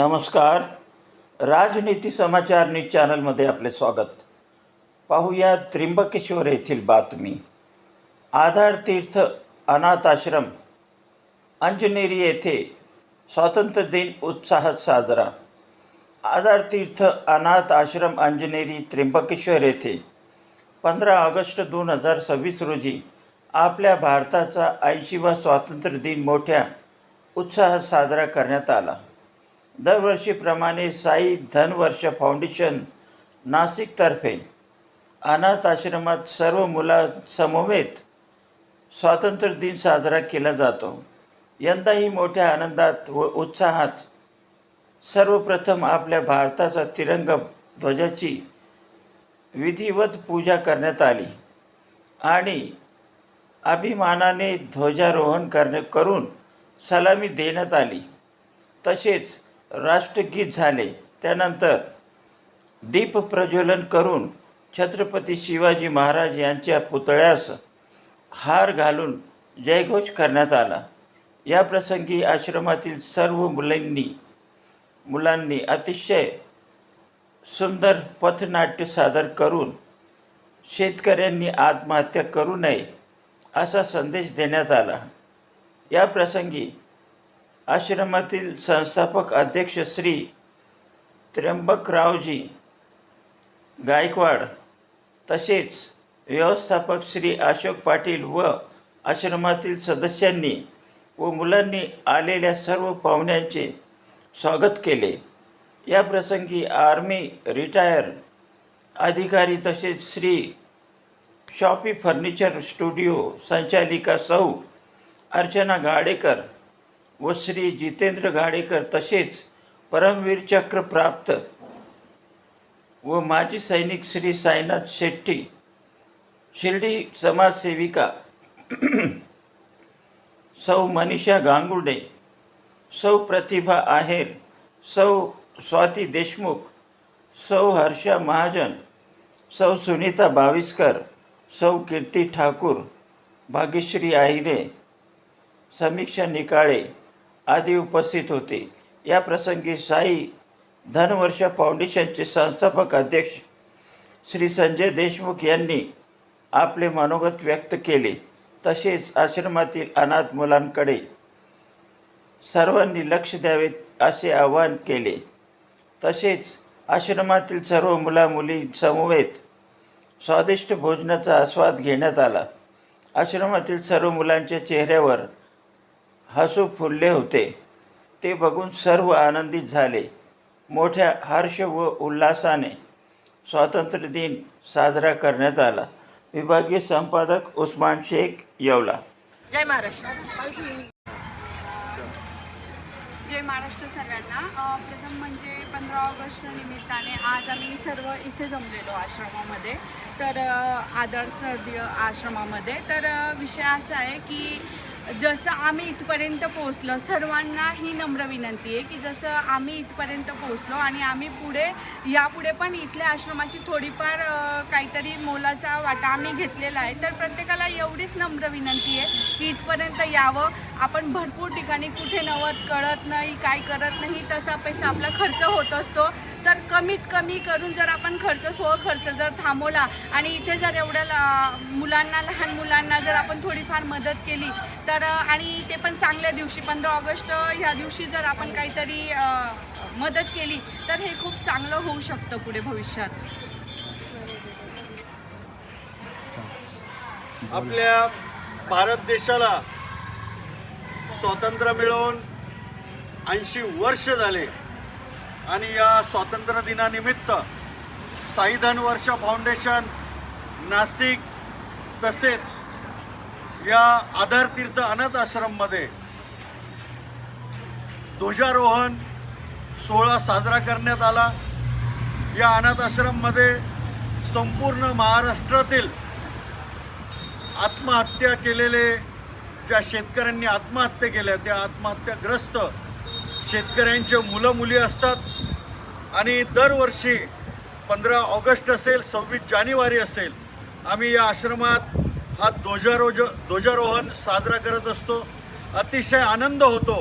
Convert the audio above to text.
नमस्कार. राजनीती समाचार न्यूज चॅनलमध्ये आपले स्वागत. पाहूया त्र्यंबकेश्वर येथील बातमी. आधार तीर्थ अनाथ आश्रम अंजनेरी येथे स्वातंत्र्य दिन उत्साहात साजरा. आधार तीर्थ अनाथ आश्रम अंजनेरी त्र्यंबकेश्वर येथे 15 ऑगस्ट 2026 रोजी आपल्या भारताचा 80वा स्वातंत्र्य दिन मोठ्या उत्साहात साजरा करण्यात आला. दरवर्षीप्रमाणे साई धनवर्ष फाउंडेशन नाशिकतर्फे अनाथ आश्रमात सर्व मुलांसमवेत स्वातंत्र्य दिन साजरा केला जातो. यंदाही मोठ्या आनंदात व उत्साहात सर्वप्रथम आपल्या भारताचा तिरंगा ध्वजाची विधिवत पूजा करण्यात आली आणि अभिमानाने ध्वजारोहण करून सलामी देण्यात आली. तसेच राष्ट्रगीत झाले. त्यानंतर दीप प्रज्वलन करून छत्रपती शिवाजी महाराज यांच्या पुतळ्यास हार घालून जयघोष करण्यात आला. या प्रसंगी आश्रमातील सर्व मुलांनी अतिशय सुंदर पथनाट्य सादर करून शेतकऱ्यांनी आत्महत्या करू नये असा संदेश देण्यात आला. या प्रसंगी आश्रमातील संस्थापक अध्यक्ष श्री त्र्यंबकरावजी गायकवाड तसेच व्यवस्थापक श्री अशोक पाटील व आश्रमातील सदस्यांनी व मुलांनी आलेल्या सर्व पाहुण्यांचे स्वागत केले. या प्रसंगी आर्मी रिटायर अधिकारी तसेच श्री शॉपी फर्निचर स्टुडिओ संचालिका सौ अर्चना गाडेकर व श्री जितेंद्र गाडेकर तसेच परमवीर चक्र प्राप्त व माजी सैनिक श्री साईनाथ शेट्टी, शिर्डी समाजसेविका सौ मनीषा गांगुर्डे, सौ प्रतिभा आहेर, सौ स्वाती देशमुख, सौ हर्षा महाजन, सौ सुनीता बाविस्कर, सौ कीर्ती ठाकूर, भाग्यश्री आहिरे, समीक्षा निकाळे आदी उपस्थित होते. या प्रसंगी साई धनवर्ष फाउंडेशनचे संस्थापक अध्यक्ष श्री संजय देशमुख यांनी आपले मनोगत व्यक्त केले. तसेच आश्रमातील अनाथ मुलांकडे सर्वांनी लक्ष द्यावे असे आवाहन केले. तसेच आश्रमातील सर्व मुलींसमवेत स्वादिष्ट भोजनाचा आस्वाद घेण्यात आला. आश्रमातील सर्व मुलांच्या चेहऱ्यावर हसू फुलले होते. ते बघून सर्व आनंदित झाले. मोठ्या हर्ष व उल्हासाने स्वातंत्र्य दिन साजरा करण्यात आला. विभागीय संपादक उस्मान शेख, येवला. जय महाराष्ट्र. जय महाराष्ट्र सगळ्यांना. प्रथम म्हणजे 15 ऑगस्ट निमित्ताने आज आम्ही सर्व इथे जमलेलो आश्रमामध्ये. तर आदर्श आश्रमामध्ये तर विषय असा आहे की जसं आम्ही इथपर्यंत पोहोचलो, सर्वांना ही नम्र विनंती आहे की जसं आम्ही इथपर्यंत पोहोचलो आणि आम्ही यापुढे पण इथल्या आश्रमाची थोडीफार काहीतरी मोलाचा वाटा आम्ही घेतलेला आहे. तर प्रत्येकाला एवढीच नम्र विनंती आहे की इथपर्यंत यावं. आपण भरपूर ठिकाणी कुठे नवत कळत नाही, काय करत नाही, तसा पैसा आपला खर्च होत असतो. तर कमीत कमी करून जर आपण खर्च जर थांबवला आणि इथे जर एवढ्या लहान मुलांना जर आपण थोडीफार मदत केली तर आणि ते पण चांगल्या दिवशी 15 ऑगस्ट ह्या दिवशी जर आपण काहीतरी मदत केली तर हे खूप चांगलं होऊ शकतं पुढे भविष्यात. आपल्या भारत देशाला स्वातंत्र्य मिळवून 80 वर्ष झाले आणि या स्वातंत्र्य दिनानिमित्त साई धनवर्ष फाउंडेशन नाशिक तसेच या आधार तीर्थ अनाथ आश्रममध्ये ध्वजारोहण सोहळा साजरा करण्यात आला. या अनाथ आश्रममध्ये संपूर्ण महाराष्ट्रातील आत्महत्या केलेले ज्या शेतकऱ्यांनी आत्महत्या केल्या त्या आत्महत्याग्रस्त शेतकऱ्यांचे मुलं मुली असतात आणि दरवर्षी 15 ऑगस्ट असेल 26 जानेवारी असेल आम्ही या आश्रमात हा ध्वजारोहण साजरा करत असतो. अतिशय आनंद होतो.